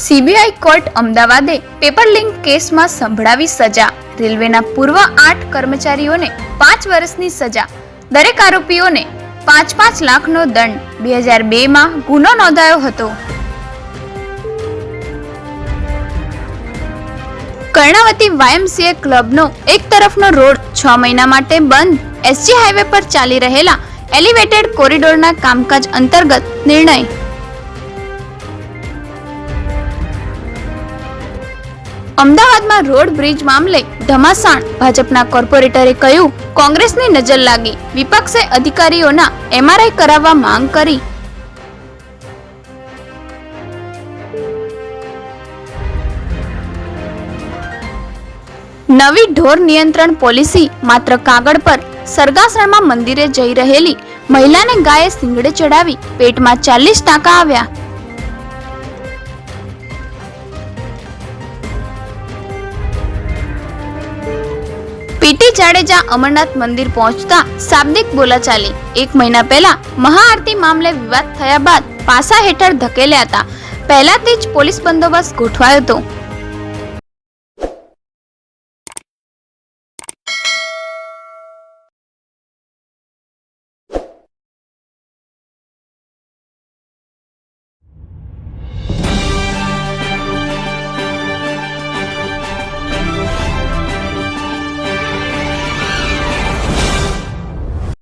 CBI court અમદાવાદે paper link કેસમાં સંભળાવી સજા. રેલવેના પૂર્વ 8 કર્મચારીઓને 5 વર્ષની સજા. દરેક આરોપીઓને 5-5 લાખનો દંડ. 2002માં ગુનો નોંધાયો હતો. કર્ણાવતી વાયએમસીએ ક્લબનો એક તરફનો રોડ 6 મહિના માટે બંધ. એસજી હાઈવે પર ચાલી રહેલા એલિવેટેડ કોરિડોરના કામકાજ અંતર્ગત નિર્ણય. અમદાવાદમાં રોડ બ્રિજ મામલે ધમાસાણ. ભાજપના કોર્પોરેટરે કહ્યું, કોંગ્રેસની નજર લાગી. વિપક્ષે અધિકારીઓના એમઆરઆઈ કરાવવા માંગ કરી. નવી ઢોર નિયંત્રણ પોલિસી માત્ર કાગળ પર. સરગાસણમાં મંદિરે જઈ રહેલી મહિલાને ગાયે શિંગડે ચડાવી. પેટમાં 40 ટાંકા આવ્યા. પીટી જાડેજા અમરનાથ મંદિર પહોંચતા શાબ્દિક બોલાચાલી. 1 મહિના પહેલા મહાઆરતી મામલે વિવાદ થયા બાદ પાસા હેઠળ ધકેલ્યા હતા. પહેલાથી જ પોલીસ બંદોબસ્ત ગોઠવાયો હતો.